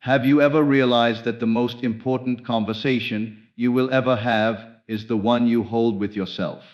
Have you ever realized that the most important conversation you will ever have is the one you hold with yourself?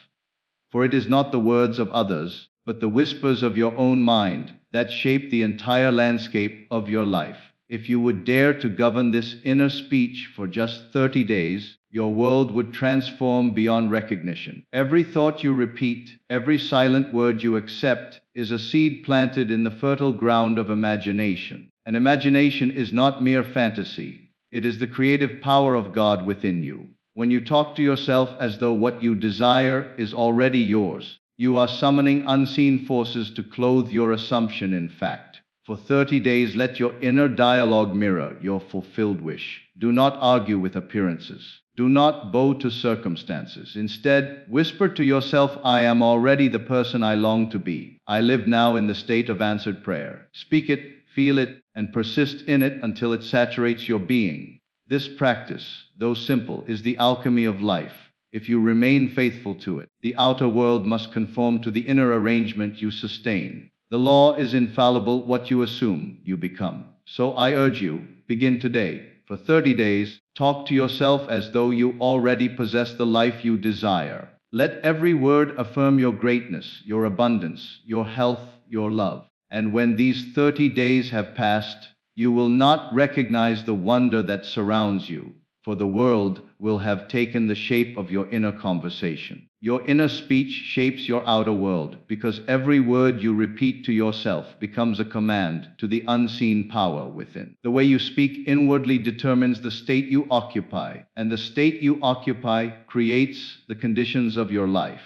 For it is not the words of others, but the whispers of your own mind that shape the entire landscape of your life. If you would dare to govern this inner speech for just 30 days, your world would transform beyond recognition. Every thought you repeat, every silent word you accept, is a seed planted in the fertile ground of imagination. And imagination is not mere fantasy. It is the creative power of God within you. When you talk to yourself as though what you desire is already yours, you are summoning unseen forces to clothe your assumption in fact. For 30 days, let your inner dialogue mirror your fulfilled wish. Do not argue with appearances. Do not bow to circumstances. Instead, whisper to yourself, I am already the person I long to be. I live now in the state of answered prayer. Speak it, feel it, and persist in it until it saturates your being. This practice, though simple, is the alchemy of life. If you remain faithful to it, the outer world must conform to the inner arrangement you sustain. The law is infallible. What you assume, you become. So I urge you, begin today. For 30 days, talk to yourself as though you already possess the life you desire. Let every word affirm your greatness, your abundance, your health, your love. And when these 30 days have passed, you will not recognize the wonder that surrounds you, for the world will have taken the shape of your inner conversation. Your inner speech shapes your outer world, because every word you repeat to yourself becomes a command to the unseen power within. The way you speak inwardly determines the state you occupy, and the state you occupy creates the conditions of your life.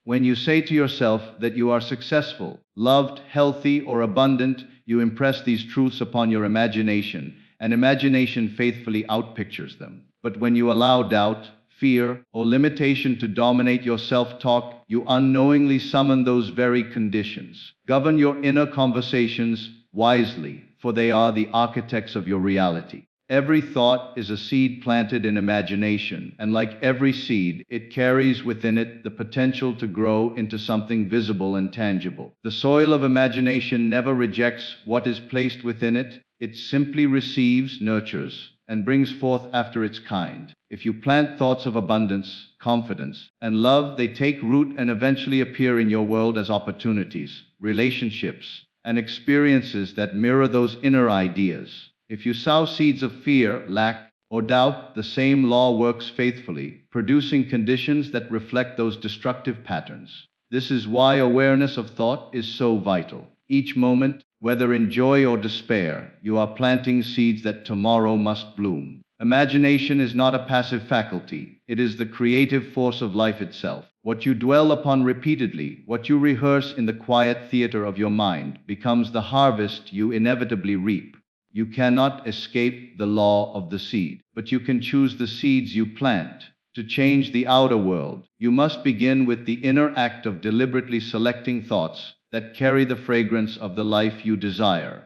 When you say to yourself that you are successful, loved, healthy, or abundant, you impress these truths upon your imagination, and imagination faithfully outpictures them. But when you allow doubt, fear, or limitation to dominate your self-talk, you unknowingly summon those very conditions. Govern your inner conversations wisely, for they are the architects of your reality. Every thought is a seed planted in imagination, and like every seed, it carries within it the potential to grow into something visible and tangible. The soil of imagination never rejects what is placed within it. It simply receives, nurtures, and brings forth after its kind. If you plant thoughts of abundance, confidence, and love, they take root and eventually appear in your world as opportunities, relationships, and experiences that mirror those inner ideas. If you sow seeds of fear, lack, or doubt, the same law works faithfully, producing conditions that reflect those destructive patterns. This is why awareness of thought is so vital. Each moment, whether in joy or despair, you are planting seeds that tomorrow must bloom. Imagination is not a passive faculty. It is the creative force of life itself. What you dwell upon repeatedly, what you rehearse in the quiet theater of your mind, becomes the harvest you inevitably reap. You cannot escape the law of the seed, but you can choose the seeds you plant. To change the outer world, you must begin with the inner act of deliberately selecting thoughts that carry the fragrance of the life you desire.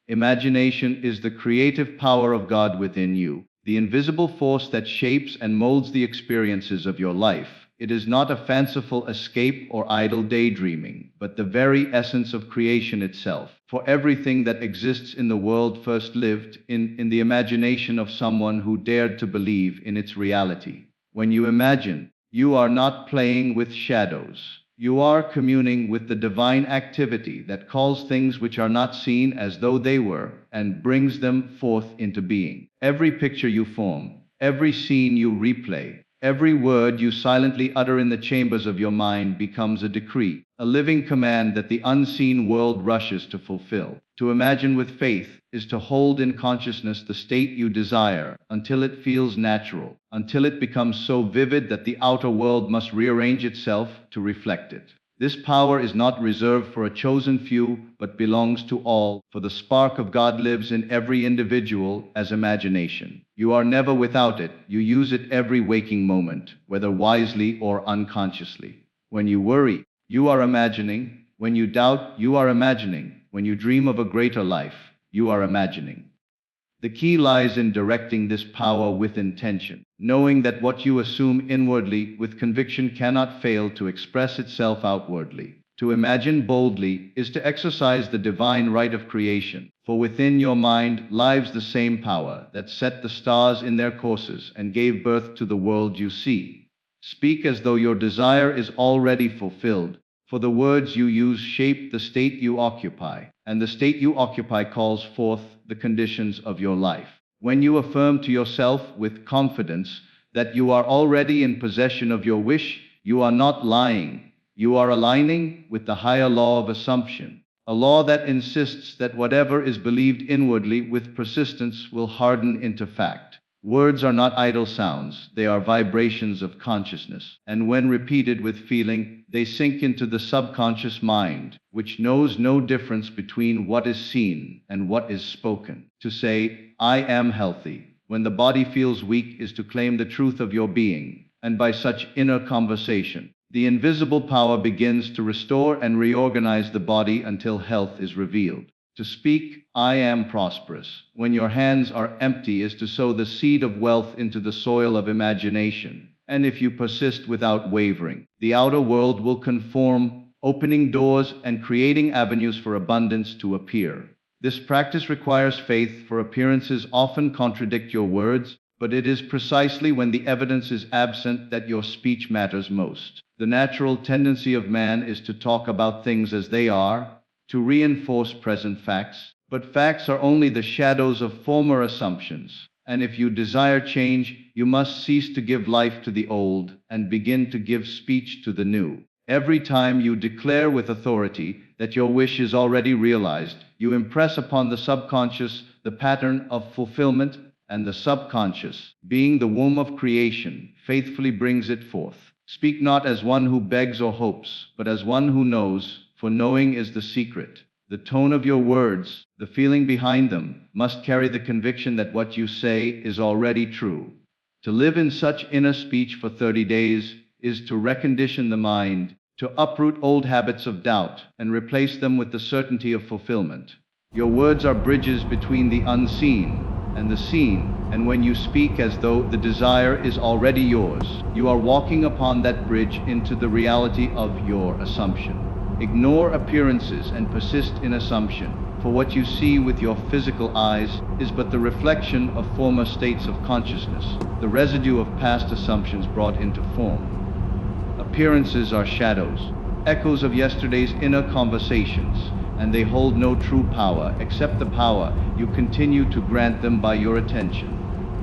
Imagination is the creative power of God within you, the invisible force that shapes and molds the experiences of your life. It is not a fanciful escape or idle daydreaming, but the very essence of creation itself. For everything that exists in the world first lived in the imagination of someone who dared to believe in its reality. When you imagine, you are not playing with shadows. You are communing with the divine activity that calls things which are not seen as though they were, and brings them forth into being. Every picture you form, every scene you replay, every word you silently utter in the chambers of your mind becomes a decree, a living command that the unseen world rushes to fulfill. To imagine with faith is to hold in consciousness the state you desire until it feels natural, until it becomes so vivid that the outer world must rearrange itself to reflect it. This power is not reserved for a chosen few, but belongs to all, for the spark of God lives in every individual as imagination. You are never without it. You use it every waking moment, whether wisely or unconsciously. When you worry, you are imagining. When you doubt, you are imagining. When you dream of a greater life, you are imagining. The key lies in directing this power with intention, knowing that what you assume inwardly with conviction cannot fail to express itself outwardly. To imagine boldly is to exercise the divine right of creation, For within your mind lies the same power that set the stars in their courses and gave birth to the world you see. Speak as though your desire is already fulfilled, for the words you use shape the state you occupy, and the state you occupy calls forth the conditions of your life. When you affirm to yourself with confidence that you are already in possession of your wish, you are not lying. You are aligning with the higher law of assumption, a law that insists that whatever is believed inwardly with persistence will harden into fact. Words are not idle sounds, they are vibrations of consciousness, and when repeated with feeling, they sink into the subconscious mind, which knows no difference between what is seen and what is spoken. To say, "I am healthy," when the body feels weak is to claim the truth of your being, and by such inner conversation, the invisible power begins to restore and reorganize the body until health is revealed. To speak, "I am prosperous," when your hands are empty is to sow the seed of wealth into the soil of imagination. And if you persist without wavering, the outer world will conform, opening doors and creating avenues for abundance to appear. This practice requires faith, for appearances often contradict your words, but it is precisely when the evidence is absent that your speech matters most. The natural tendency of man is to talk about things as they are, to reinforce present facts, but facts are only the shadows of former assumptions. And if you desire change, you must cease to give life to the old and begin to give speech to the new. Every time you declare with authority that your wish is already realized, you impress upon the subconscious the pattern of fulfillment, and the subconscious, being the womb of creation, faithfully brings it forth. Speak not as one who begs or hopes, but as one who knows, for knowing is the secret. The tone of your words, the feeling behind them, must carry the conviction that what you say is already true. To live in such inner speech for 30 days is to recondition the mind, to uproot old habits of doubt and replace them with the certainty of fulfillment. Your words are bridges between the unseen and the seen, and when you speak as though the desire is already yours, you are walking upon that bridge into the reality of your assumption. Ignore appearances and persist in assumption, for what you see with your physical eyes is but the reflection of former states of consciousness, the residue of past assumptions brought into form. Appearances are shadows, echoes of yesterday's inner conversations, and they hold no true power except the power you continue to grant them by your attention.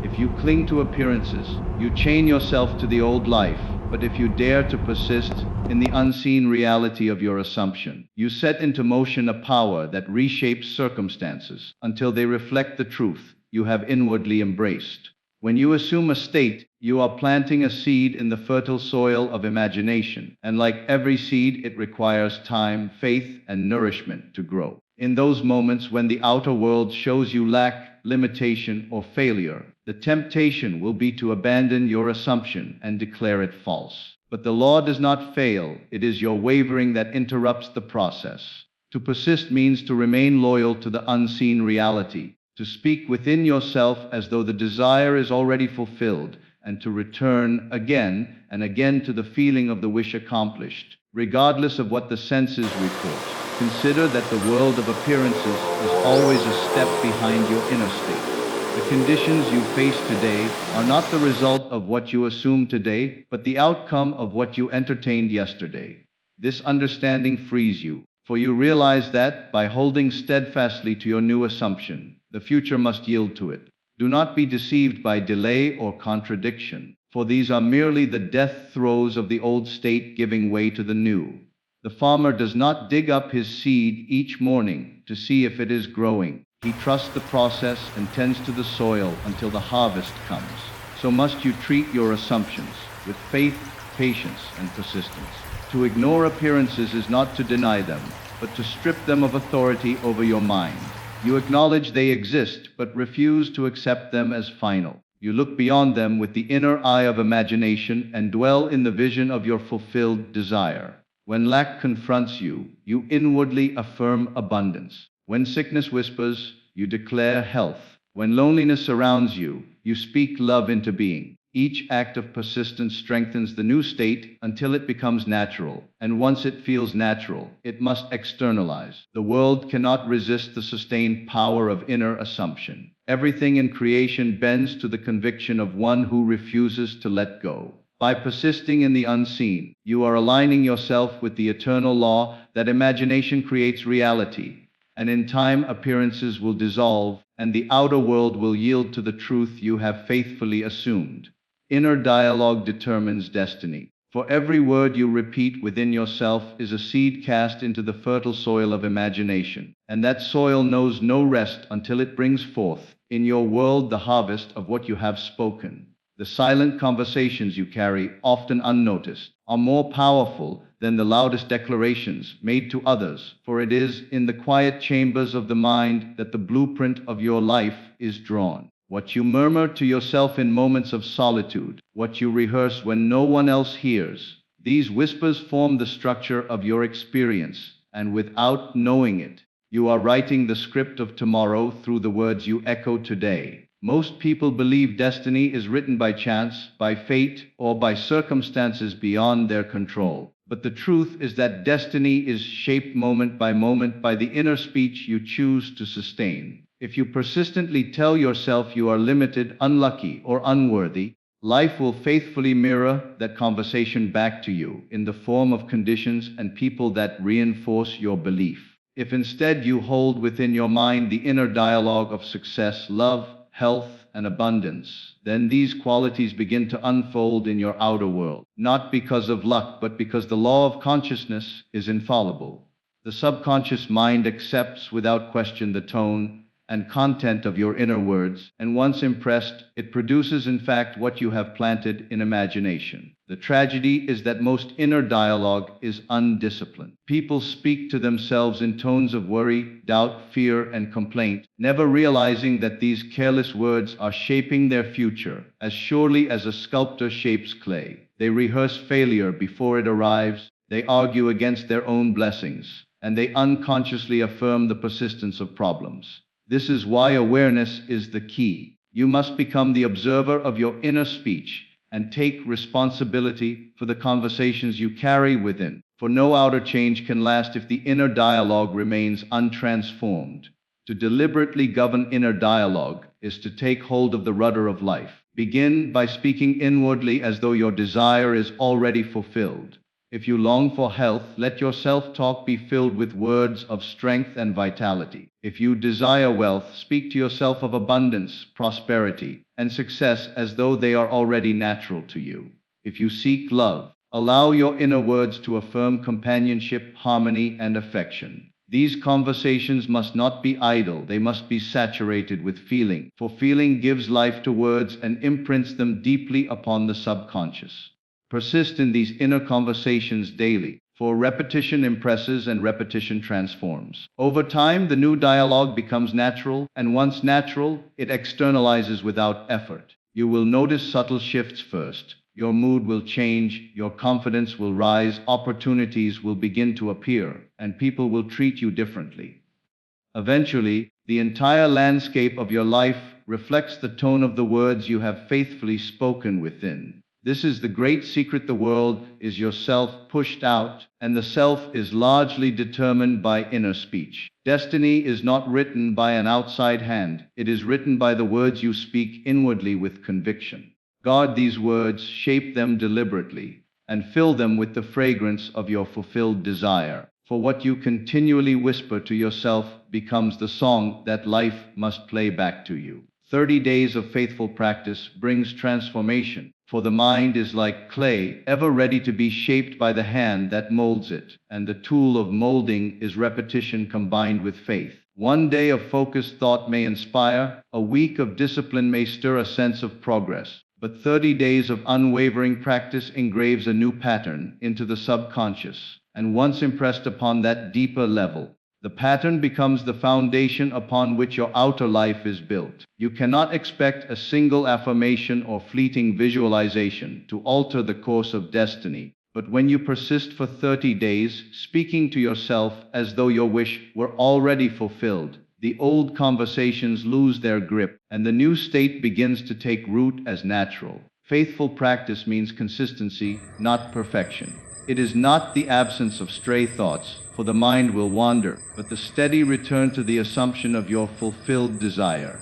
If you cling to appearances, you chain yourself to the old life. But if you dare to persist in the unseen reality of your assumption, you set into motion a power that reshapes circumstances until they reflect the truth you have inwardly embraced. When you assume a state, you are planting a seed in the fertile soil of imagination, and like every seed, it requires time, faith, and nourishment to grow. In those moments when the outer world shows you lack, limitation, or failure, the temptation will be to abandon your assumption and declare it false. But the law does not fail. It is your wavering that interrupts the process. To persist means to remain loyal to the unseen reality, to speak within yourself as though the desire is already fulfilled, and to return again and again to the feeling of the wish accomplished, regardless of what the senses report. Consider that the world of appearances is always a step behind your inner state. The conditions you face today are not the result of what you assume today, but the outcome of what you entertained yesterday. This understanding frees you, for you realize that, by holding steadfastly to your new assumption, the future must yield to it. Do not be deceived by delay or contradiction, for these are merely the death throes of the old state giving way to the new. The farmer does not dig up his seed each morning to see if it is growing. He trusts the process and tends to the soil until the harvest comes. So must you treat your assumptions with faith, patience, and persistence. To ignore appearances is not to deny them, but to strip them of authority over your mind. You acknowledge they exist, but refuse to accept them as final. You look beyond them with the inner eye of imagination and dwell in the vision of your fulfilled desire. When lack confronts you, you inwardly affirm abundance. When sickness whispers, you declare health. When loneliness surrounds you, you speak love into being. Each act of persistence strengthens the new state until it becomes natural, and once it feels natural, it must externalize. The world cannot resist the sustained power of inner assumption. Everything in creation bends to the conviction of one who refuses to let go. By persisting in the unseen, you are aligning yourself with the eternal law that imagination creates reality, and in time appearances will dissolve, and the outer world will yield to the truth you have faithfully assumed. Inner dialogue determines destiny. For every word you repeat within yourself is a seed cast into the fertile soil of imagination, and that soil knows no rest until it brings forth, in your world, the harvest of what you have spoken. The silent conversations you carry, often unnoticed, are more powerful than the loudest declarations made to others, for it is in the quiet chambers of the mind that the blueprint of your life is drawn. What you murmur to yourself in moments of solitude, what you rehearse when no one else hears, these whispers form the structure of your experience, and without knowing it, you are writing the script of tomorrow through the words you echo today. Most people believe destiny is written by chance, by fate, or by circumstances beyond their control. But the truth is that destiny is shaped moment by the inner speech you choose to sustain. If you persistently tell yourself you are limited, unlucky, or unworthy, life will faithfully mirror that conversation back to you in the form of conditions and people that reinforce your belief. If instead you hold within your mind the inner dialogue of success, love, health, and abundance, then these qualities begin to unfold in your outer world, not because of luck, but because the law of consciousness is infallible. The subconscious mind accepts without question the tone and content of your inner words, and once impressed, it produces in fact what you have planted in imagination. The tragedy is that most inner dialogue is undisciplined. People speak to themselves in tones of worry, doubt, fear, and complaint, never realizing that these careless words are shaping their future as surely as a sculptor shapes clay. They rehearse failure before it arrives, they argue against their own blessings, and they unconsciously affirm the persistence of problems. This is why awareness is the key. You must become the observer of your inner speech and take responsibility for the conversations you carry within. For no outer change can last if the inner dialogue remains untransformed. To deliberately govern inner dialogue is to take hold of the rudder of life. Begin by speaking inwardly as though your desire is already fulfilled. If you long for health, let your self-talk be filled with words of strength and vitality. If you desire wealth, speak to yourself of abundance, prosperity, and success as though they are already natural to you. If you seek love, allow your inner words to affirm companionship, harmony, and affection. These conversations must not be idle, they must be saturated with feeling, for feeling gives life to words and imprints them deeply upon the subconscious. Persist in these inner conversations daily, for repetition impresses and repetition transforms. Over time, the new dialogue becomes natural, and once natural, it externalizes without effort. You will notice subtle shifts first. Your mood will change, your confidence will rise, opportunities will begin to appear, and people will treat you differently. Eventually, the entire landscape of your life reflects the tone of the words you have faithfully spoken within. This is the great secret. The world is yourself pushed out, and the self is largely determined by inner speech. Destiny is not written by an outside hand, it is written by the words you speak inwardly with conviction. Guard these words, shape them deliberately, and fill them with the fragrance of your fulfilled desire. For what you continually whisper to yourself becomes the song that life must play back to you. 30 days of faithful practice brings transformation, for the mind is like clay, ever ready to be shaped by the hand that molds it, and the tool of molding is repetition combined with faith. One day of focused thought may inspire, a week of discipline may stir a sense of progress, but 30 days of unwavering practice engraves a new pattern into the subconscious, and once impressed upon that deeper level, the pattern becomes the foundation upon which your outer life is built. You cannot expect a single affirmation or fleeting visualization to alter the course of destiny, but when you persist for 30 days, speaking to yourself as though your wish were already fulfilled, the old conversations lose their grip, and the new state begins to take root as natural. Faithful practice means consistency, not perfection. It is not the absence of stray thoughts, for the mind will wander, but the steady return to the assumption of your fulfilled desire.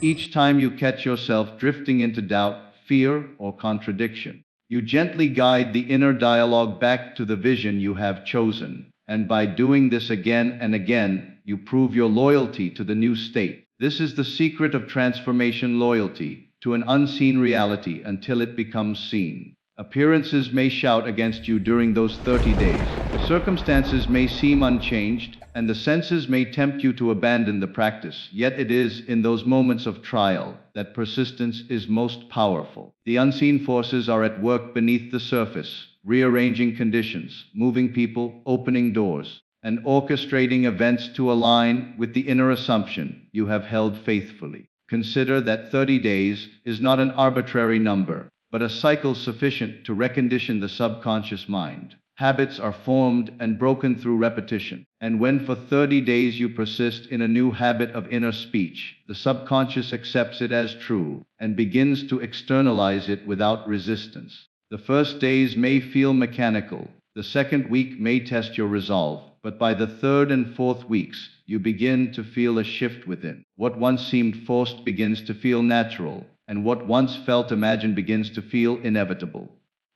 Each time you catch yourself drifting into doubt, fear, or contradiction, you gently guide the inner dialogue back to the vision you have chosen. And by doing this again and again, you prove your loyalty to the new state. This is the secret of transformation: loyalty to an unseen reality until it becomes seen. Appearances may shout against you during those 30 days. Circumstances may seem unchanged, and the senses may tempt you to abandon the practice. Yet it is in those moments of trial that persistence is most powerful. The unseen forces are at work beneath the surface, rearranging conditions, moving people, opening doors, and orchestrating events to align with the inner assumption you have held faithfully. Consider that 30 days is not an arbitrary number, but a cycle sufficient to recondition the subconscious mind. Habits are formed and broken through repetition. And when for 30 days you persist in a new habit of inner speech, the subconscious accepts it as true and begins to externalize it without resistance. The first days may feel mechanical. The second week may test your resolve. But by the third and fourth weeks, you begin to feel a shift within. What once seemed forced begins to feel natural, and what once felt imagined begins to feel inevitable.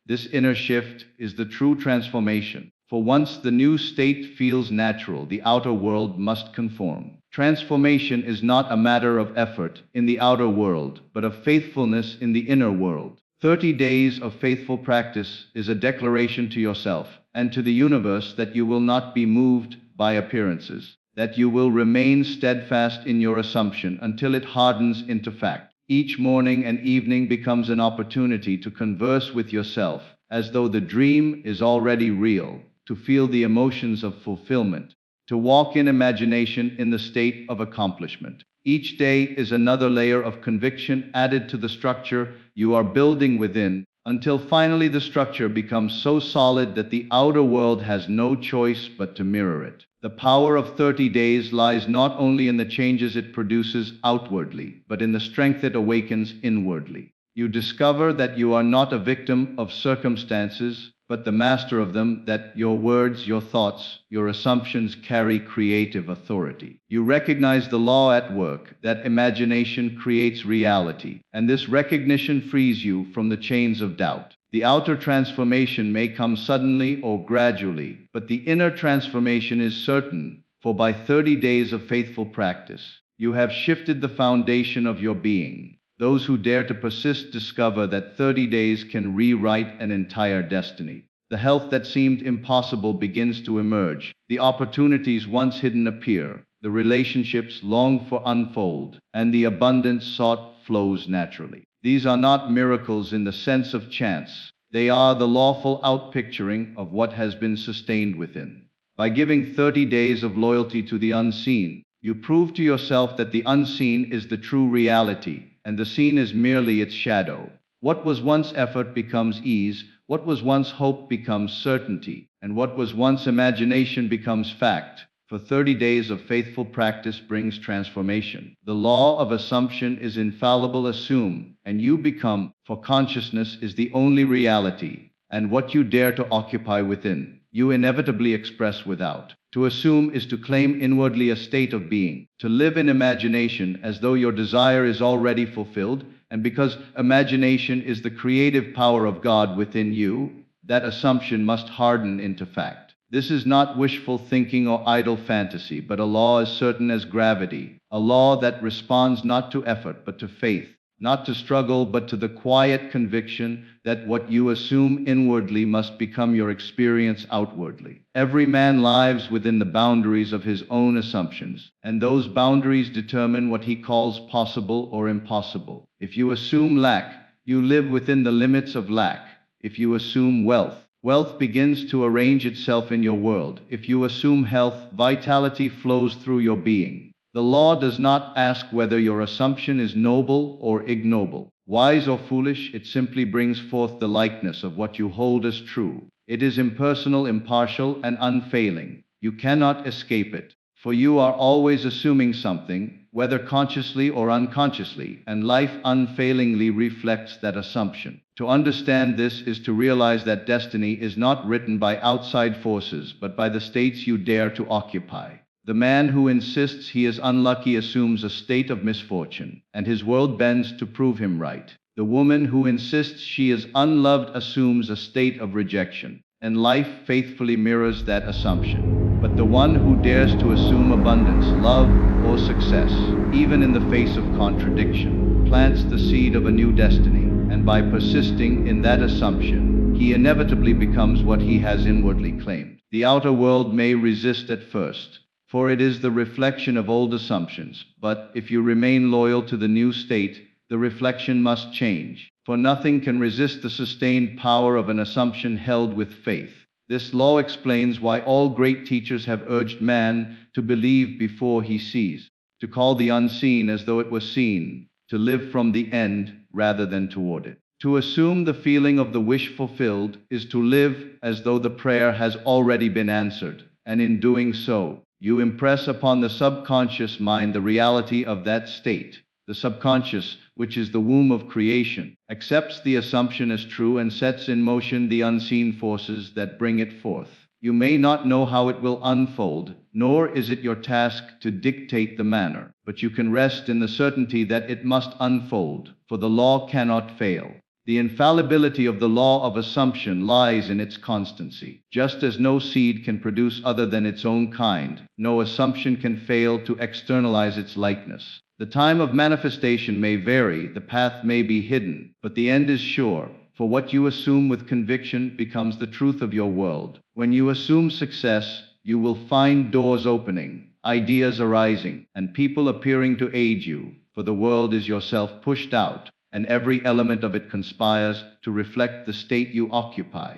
This inner shift is the true transformation. For once the new state feels natural, the outer world must conform. Transformation is not a matter of effort in the outer world, but of faithfulness in the inner world. 30 days of faithful practice is a declaration to yourself and to the universe that you will not be moved by appearances, that you will remain steadfast in your assumption until it hardens into fact. Each morning and evening becomes an opportunity to converse with yourself as though the dream is already real, to feel the emotions of fulfillment, to walk in imagination in the state of accomplishment. Each day is another layer of conviction added to the structure you are building within, until finally the structure becomes so solid that the outer world has no choice but to mirror it. The power of 30 days lies not only in the changes it produces outwardly, but in the strength it awakens inwardly. You discover that you are not a victim of circumstances, but the master of them, that your words, your thoughts, your assumptions carry creative authority. You recognize the law at work, that imagination creates reality, and this recognition frees you from the chains of doubt. The outer transformation may come suddenly or gradually, but the inner transformation is certain, for by 30 days of faithful practice, you have shifted the foundation of your being. Those who dare to persist discover that 30 days can rewrite an entire destiny. The health that seemed impossible begins to emerge. The opportunities once hidden appear. The relationships longed for unfold, and the abundance sought flows naturally. These are not miracles in the sense of chance. They are the lawful outpicturing of what has been sustained within. By giving 30 days of loyalty to the unseen, you prove to yourself that the unseen is the true reality, and the seen is merely its shadow. What was once effort becomes ease, what was once hope becomes certainty, and what was once imagination becomes fact. For 30 days of faithful practice brings transformation. The law of assumption is infallible. Assume, and you become, for consciousness is the only reality, and what you dare to occupy within, you inevitably express without. To assume is to claim inwardly a state of being, to live in imagination as though your desire is already fulfilled, and because imagination is the creative power of God within you, that assumption must harden into fact. This is not wishful thinking or idle fantasy, but a law as certain as gravity, a law that responds not to effort but to faith, not to struggle but to the quiet conviction that what you assume inwardly must become your experience outwardly. Every man lives within the boundaries of his own assumptions, and those boundaries determine what he calls possible or impossible. If you assume lack, you live within the limits of lack. If you assume wealth, wealth begins to arrange itself in your world. If you assume health, vitality flows through your being. The law does not ask whether your assumption is noble or ignoble, wise or foolish. It simply brings forth the likeness of what you hold as true. It is impersonal, impartial, and unfailing. You cannot escape it, for you are always assuming something, whether consciously or unconsciously, and life unfailingly reflects that assumption. To understand this is to realize that destiny is not written by outside forces, but by the states you dare to occupy. The man who insists he is unlucky assumes a state of misfortune, and his world bends to prove him right. The woman who insists she is unloved assumes a state of rejection, and life faithfully mirrors that assumption. But the one who dares to assume abundance, love, or success, even in the face of contradiction, plants the seed of a new destiny, and by persisting in that assumption, he inevitably becomes what he has inwardly claimed. The outer world may resist at first, for it is the reflection of old assumptions, but if you remain loyal to the new state, the reflection must change, for nothing can resist the sustained power of an assumption held with faith. This law explains why all great teachers have urged man to believe before he sees, to call the unseen as though it was seen, to live from the end rather than toward it. To assume the feeling of the wish fulfilled is to live as though the prayer has already been answered, and in doing so, you impress upon the subconscious mind the reality of that state. The subconscious, which is the womb of creation, accepts the assumption as true and sets in motion the unseen forces that bring it forth. You may not know how it will unfold, nor is it your task to dictate the manner, but you can rest in the certainty that it must unfold, for the law cannot fail. The infallibility of the law of assumption lies in its constancy. Just as no seed can produce other than its own kind, no assumption can fail to externalize its likeness. The time of manifestation may vary, the path may be hidden, but the end is sure, for what you assume with conviction becomes the truth of your world. When you assume success, you will find doors opening, ideas arising, and people appearing to aid you, for the world is yourself pushed out, and every element of it conspires to reflect the state you occupy.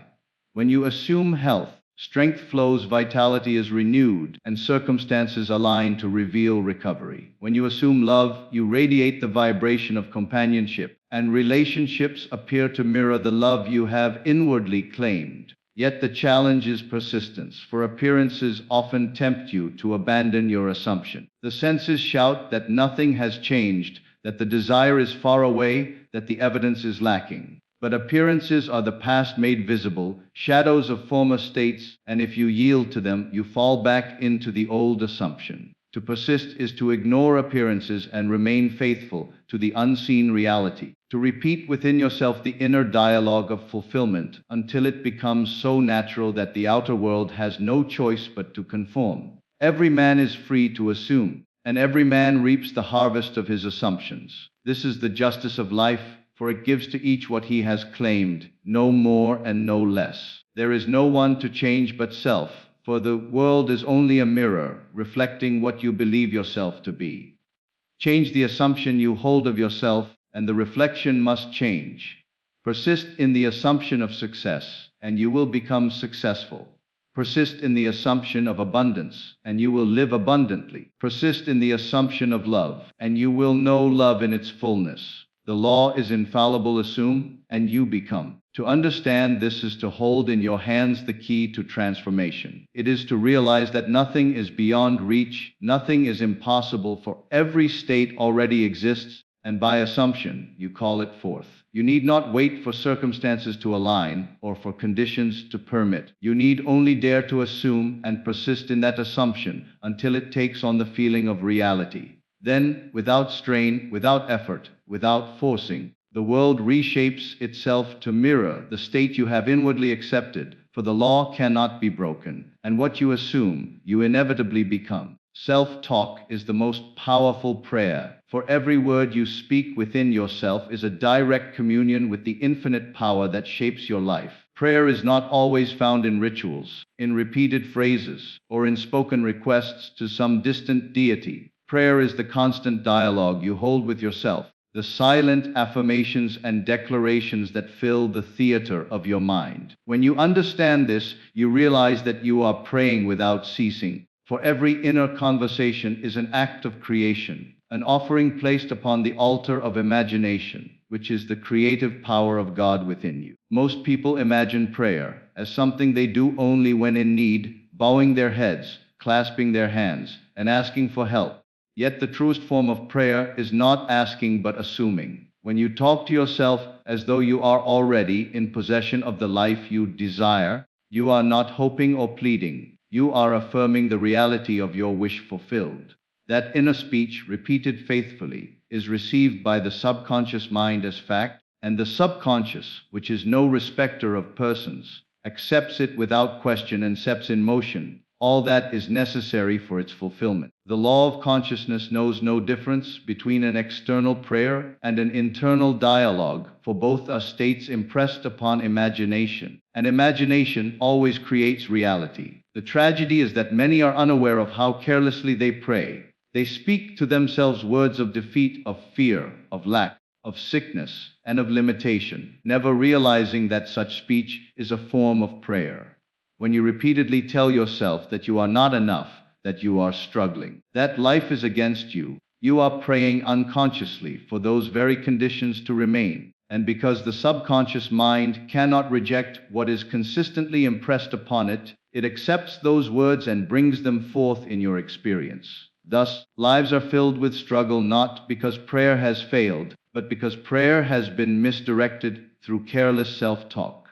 When you assume health, strength flows, vitality is renewed, and circumstances align to reveal recovery. When you assume love, you radiate the vibration of companionship, and relationships appear to mirror the love you have inwardly claimed. Yet the challenge is persistence, for appearances often tempt you to abandon your assumption. The senses shout that nothing has changed, that the desire is far away, that the evidence is lacking. But appearances are the past made visible, shadows of former states, and if you yield to them, you fall back into the old assumption. To persist is to ignore appearances and remain faithful to the unseen reality. To repeat within yourself the inner dialogue of fulfillment until it becomes so natural that the outer world has no choice but to conform. Every man is free to assume, and every man reaps the harvest of his assumptions. This is the justice of life, for it gives to each what he has claimed, no more and no less. There is no one to change but self, for the world is only a mirror, reflecting what you believe yourself to be. Change the assumption you hold of yourself, and the reflection must change. Persist in the assumption of success, and you will become successful. Persist in the assumption of abundance, and you will live abundantly. Persist in the assumption of love, and you will know love in its fullness. The law is infallible. Assume, and you become. To understand this is to hold in your hands the key to transformation. It is to realize that nothing is beyond reach, nothing is impossible, for every state already exists, and by assumption, you call it forth. You need not wait for circumstances to align or for conditions to permit. You need only dare to assume and persist in that assumption until it takes on the feeling of reality. Then, without strain, without effort, without forcing, the world reshapes itself to mirror the state you have inwardly accepted, for the law cannot be broken, and what you assume, you inevitably become. Self-talk is the most powerful prayer, for every word you speak within yourself is a direct communion with the infinite power that shapes your life. Prayer is not always found in rituals, in repeated phrases, or in spoken requests to some distant deity. Prayer is the constant dialogue you hold with yourself, the silent affirmations and declarations that fill the theater of your mind. When you understand this, you realize that you are praying without ceasing, for every inner conversation is an act of creation, an offering placed upon the altar of imagination, which is the creative power of God within you. Most people imagine prayer as something they do only when in need, bowing their heads, clasping their hands, and asking for help. Yet the truest form of prayer is not asking but assuming. When you talk to yourself as though you are already in possession of the life you desire, you are not hoping or pleading. You are affirming the reality of your wish fulfilled. That inner speech, repeated faithfully, is received by the subconscious mind as fact, and the subconscious, which is no respecter of persons, accepts it without question and sets in motion all that is necessary for its fulfillment. The law of consciousness knows no difference between an external prayer and an internal dialogue, for both are states impressed upon imagination, and imagination always creates reality. The tragedy is that many are unaware of how carelessly they pray. They speak to themselves words of defeat, of fear, of lack, of sickness, and of limitation, never realizing that such speech is a form of prayer. When you repeatedly tell yourself that you are not enough, that you are struggling, that life is against you, you are praying unconsciously for those very conditions to remain. And because the subconscious mind cannot reject what is consistently impressed upon it, it accepts those words and brings them forth in your experience. Thus, lives are filled with struggle not because prayer has failed, but because prayer has been misdirected through careless self-talk.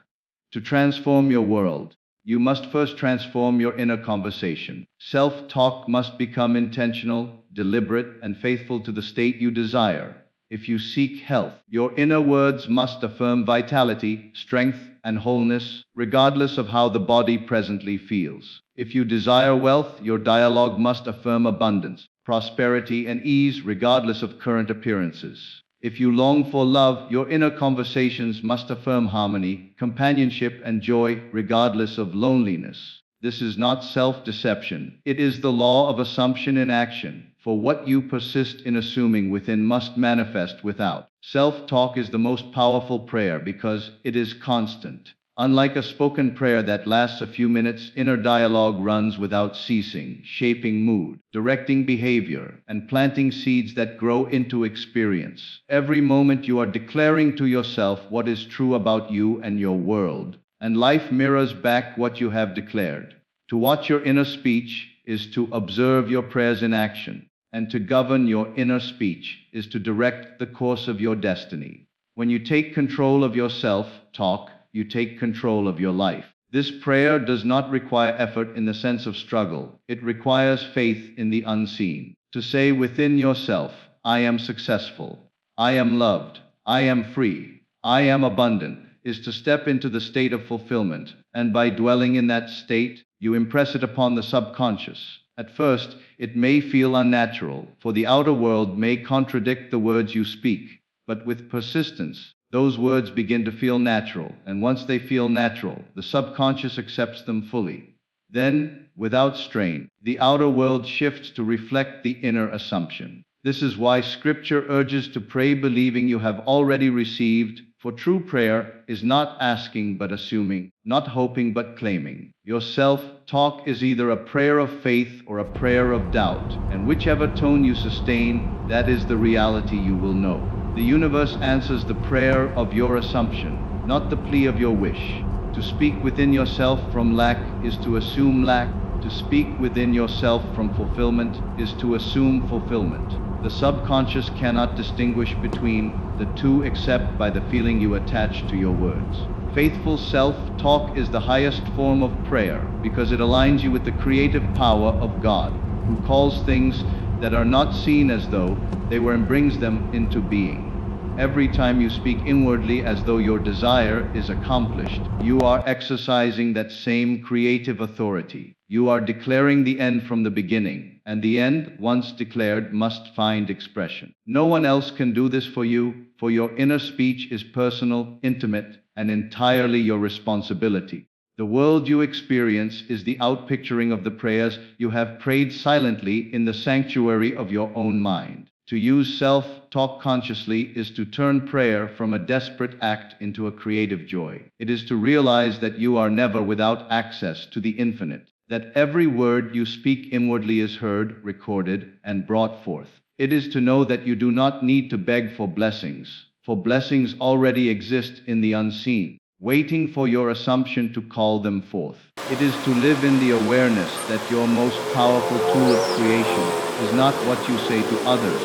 To transform your world, you must first transform your inner conversation. Self-talk must become intentional, deliberate, and faithful to the state you desire. If you seek health, your inner words must affirm vitality, strength, and wholeness, regardless of how the body presently feels. If you desire wealth, your dialogue must affirm abundance, prosperity, and ease, regardless of current appearances. If you long for love, your inner conversations must affirm harmony, companionship, and joy, regardless of loneliness. This is not self-deception. It is the law of assumption in action, for what you persist in assuming within must manifest without. Self-talk is the most powerful prayer because it is constant. Unlike a spoken prayer that lasts a few minutes, inner dialogue runs without ceasing, shaping mood, directing behavior, and planting seeds that grow into experience. Every moment you are declaring to yourself what is true about you and your world, and life mirrors back what you have declared. To watch your inner speech is to observe your prayers in action, and to govern your inner speech is to direct the course of your destiny. When you take control of your self-talk, you take control of your life. This prayer does not require effort in the sense of struggle. It requires faith in the unseen. To say within yourself, I am successful, I am loved, I am free, I am abundant, is to step into the state of fulfillment, and by dwelling in that state, you impress it upon the subconscious. At first, it may feel unnatural, for the outer world may contradict the words you speak, but with persistence, those words begin to feel natural, and once they feel natural, the subconscious accepts them fully. Then, without strain, the outer world shifts to reflect the inner assumption. This is why Scripture urges to pray believing you have already received, for true prayer is not asking but assuming, not hoping but claiming. Your self-talk is either a prayer of faith or a prayer of doubt, and whichever tone you sustain, that is the reality you will know. The universe answers the prayer of your assumption, not the plea of your wish. To speak within yourself from lack is to assume lack. To speak within yourself from fulfillment is to assume fulfillment. The subconscious cannot distinguish between the two except by the feeling you attach to your words. Faithful self-talk is the highest form of prayer because it aligns you with the creative power of God, who calls things that are not seen as though they were and brings them into being. Every time you speak inwardly as though your desire is accomplished, you are exercising that same creative authority. You are declaring the end from the beginning, and the end, once declared, must find expression. No one else can do this for you, for your inner speech is personal, intimate, and entirely your responsibility. The world you experience is the outpicturing of the prayers you have prayed silently in the sanctuary of your own mind. To use self-talk consciously is to turn prayer from a desperate act into a creative joy. It is to realize that you are never without access to the infinite, that every word you speak inwardly is heard, recorded, and brought forth. It is to know that you do not need to beg for blessings already exist in the unseen, waiting for your assumption to call them forth. It is to live in the awareness that your most powerful tool of creation is not what you say to others,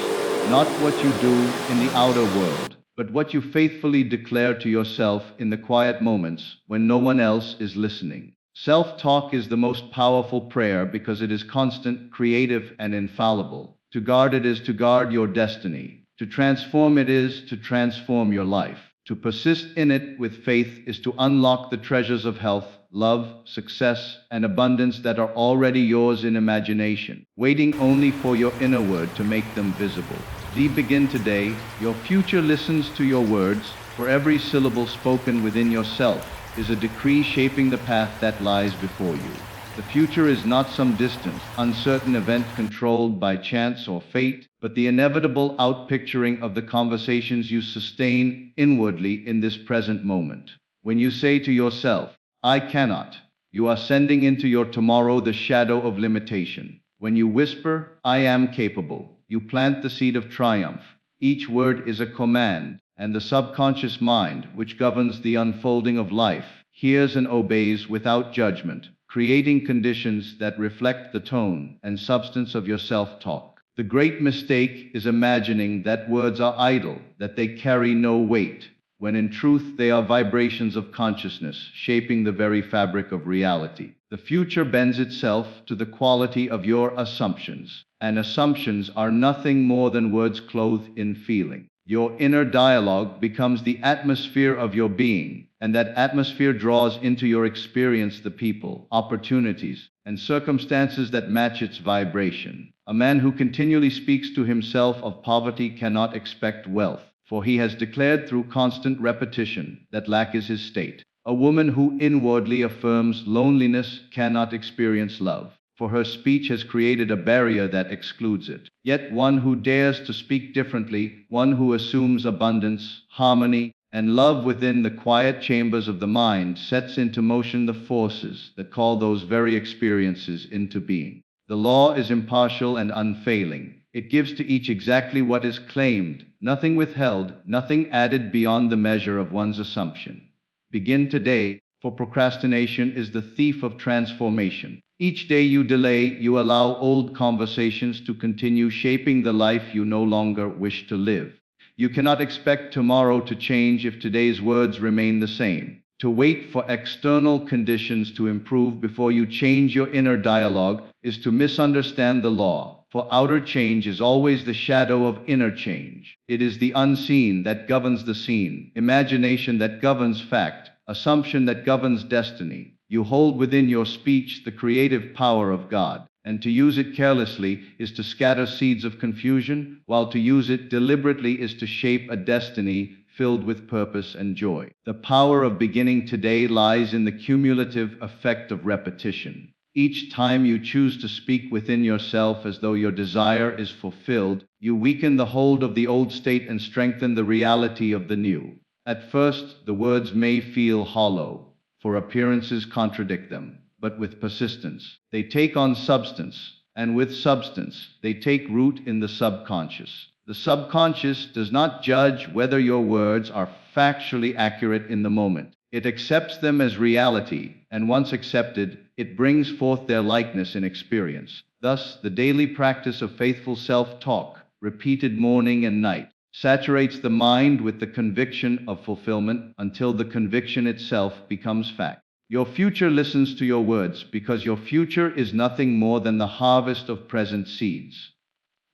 not what you do in the outer world, but what you faithfully declare to yourself in the quiet moments when no one else is listening. Self-talk is the most powerful prayer because it is constant, creative, and infallible. To guard it is to guard your destiny. To transform it is to transform your life. To persist in it with faith is to unlock the treasures of health, love, success, and abundance that are already yours in imagination, waiting only for your inner word to make them visible. Begin today. Your future listens to your words, for every syllable spoken within yourself is a decree shaping the path that lies before you. The future is not some distant, uncertain event controlled by chance or fate, but the inevitable outpicturing of the conversations you sustain inwardly in this present moment. When you say to yourself, "I cannot," you are sending into your tomorrow the shadow of limitation. When you whisper, "I am capable," you plant the seed of triumph. Each word is a command, and the subconscious mind, which governs the unfolding of life, hears and obeys without judgment, creating conditions that reflect the tone and substance of your self-talk. The great mistake is imagining that words are idle, that they carry no weight, when in truth they are vibrations of consciousness shaping the very fabric of reality. The future bends itself to the quality of your assumptions, and assumptions are nothing more than words clothed in feeling. Your inner dialogue becomes the atmosphere of your being, and that atmosphere draws into your experience the people, opportunities, and circumstances that match its vibration. A man who continually speaks to himself of poverty cannot expect wealth, for he has declared through constant repetition that lack is his state. A woman who inwardly affirms loneliness cannot experience love, for her speech has created a barrier that excludes it. Yet one who dares to speak differently, one who assumes abundance, harmony, and love within the quiet chambers of the mind, sets into motion the forces that call those very experiences into being. The law is impartial and unfailing. It gives to each exactly what is claimed, nothing withheld, nothing added beyond the measure of one's assumption. Begin today, for procrastination is the thief of transformation. Each day you delay, you allow old conversations to continue shaping the life you no longer wish to live. You cannot expect tomorrow to change if today's words remain the same. To wait for external conditions to improve before you change your inner dialogue is to misunderstand the law, for outer change is always the shadow of inner change. It is the unseen that governs the seen, imagination that governs fact, assumption that governs destiny. You hold within your speech the creative power of God, and to use it carelessly is to scatter seeds of confusion, while to use it deliberately is to shape a destiny filled with purpose and joy. The power of beginning today lies in the cumulative effect of repetition. Each time you choose to speak within yourself as though your desire is fulfilled, you weaken the hold of the old state and strengthen the reality of the new. At first, the words may feel hollow, for appearances contradict them, but with persistence, they take on substance, and with substance, they take root in the subconscious. The subconscious does not judge whether your words are factually accurate in the moment. It accepts them as reality, and once accepted, it brings forth their likeness in experience. Thus, the daily practice of faithful self-talk, repeated morning and night, saturates the mind with the conviction of fulfillment until the conviction itself becomes fact. Your future listens to your words because your future is nothing more than the harvest of present seeds.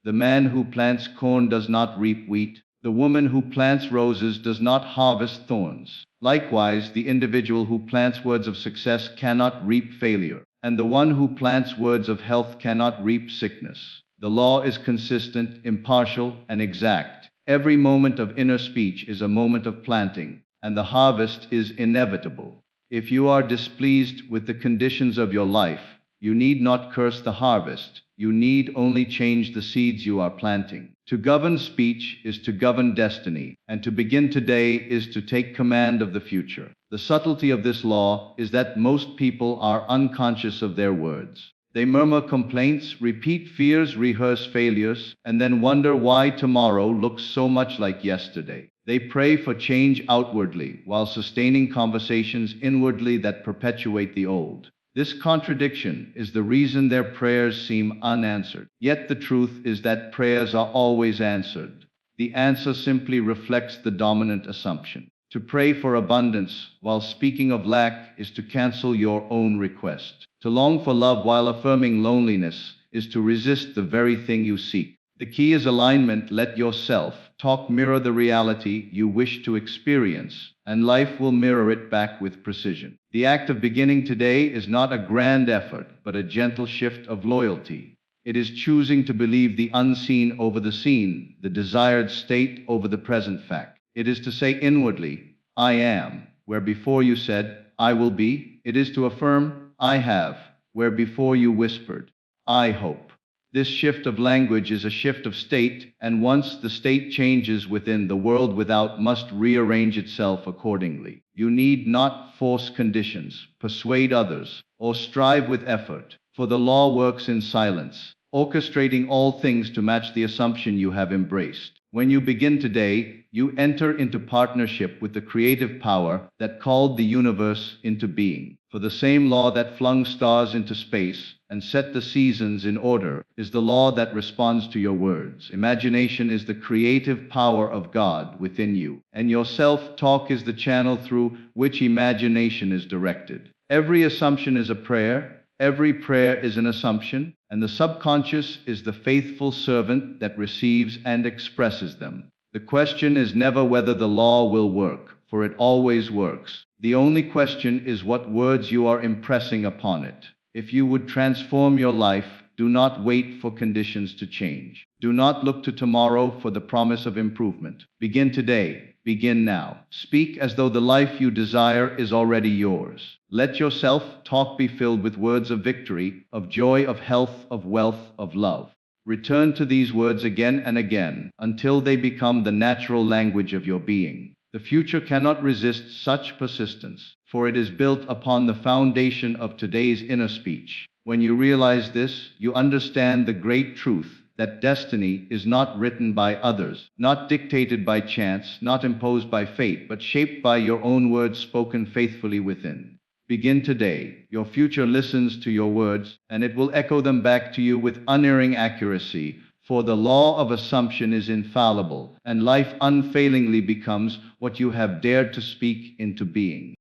The man who plants corn does not reap wheat. The woman who plants roses does not harvest thorns. Likewise, the individual who plants words of success cannot reap failure, and the one who plants words of health cannot reap sickness. The law is consistent, impartial, and exact. Every moment of inner speech is a moment of planting, and the harvest is inevitable. If you are displeased with the conditions of your life, you need not curse the harvest. You need only change the seeds you are planting. To govern speech is to govern destiny, and to begin today is to take command of the future. The subtlety of this law is that most people are unconscious of their words. They murmur complaints, repeat fears, rehearse failures, and then wonder why tomorrow looks so much like yesterday. They pray for change outwardly while sustaining conversations inwardly that perpetuate the old. This contradiction is the reason their prayers seem unanswered. Yet the truth is that prayers are always answered. The answer simply reflects the dominant assumption. To pray for abundance while speaking of lack is to cancel your own request. To long for love while affirming loneliness is to resist the very thing you seek. The key is alignment. Let your self-talk mirror the reality you wish to experience, and life will mirror it back with precision. The act of beginning today is not a grand effort, but a gentle shift of loyalty. It is choosing to believe the unseen over the seen, the desired state over the present fact. It is to say inwardly, I am, where before you said, I will be. It is to affirm, I have, where before you whispered, I hope. This shift of language is a shift of state, and once the state changes within, the world without must rearrange itself accordingly. You need not force conditions, persuade others, or strive with effort, for the law works in silence, orchestrating all things to match the assumption you have embraced. When you begin today, you enter into partnership with the creative power that called the universe into being. For the same law that flung stars into space and set the seasons in order is the law that responds to your words. Imagination is the creative power of God within you, and your self-talk is the channel through which imagination is directed. Every assumption is a prayer. Every prayer is an assumption, and the subconscious is the faithful servant that receives and expresses them. The question is never whether the law will work, for it always works. The only question is what words you are impressing upon it. If you would transform your life, do not wait for conditions to change. Do not look to tomorrow for the promise of improvement. Begin today. Begin now. Speak as though the life you desire is already yours. Let your self-talk be filled with words of victory, of joy, of health, of wealth, of love. Return to these words again and again until they become the natural language of your being. The future cannot resist such persistence, for it is built upon the foundation of today's inner speech. When you realize this, you understand the great truth that destiny is not written by others, not dictated by chance, not imposed by fate, but shaped by your own words spoken faithfully within. Begin today. Your future listens to your words, and it will echo them back to you with unerring accuracy, for the law of assumption is infallible, and life unfailingly becomes what you have dared to speak into being.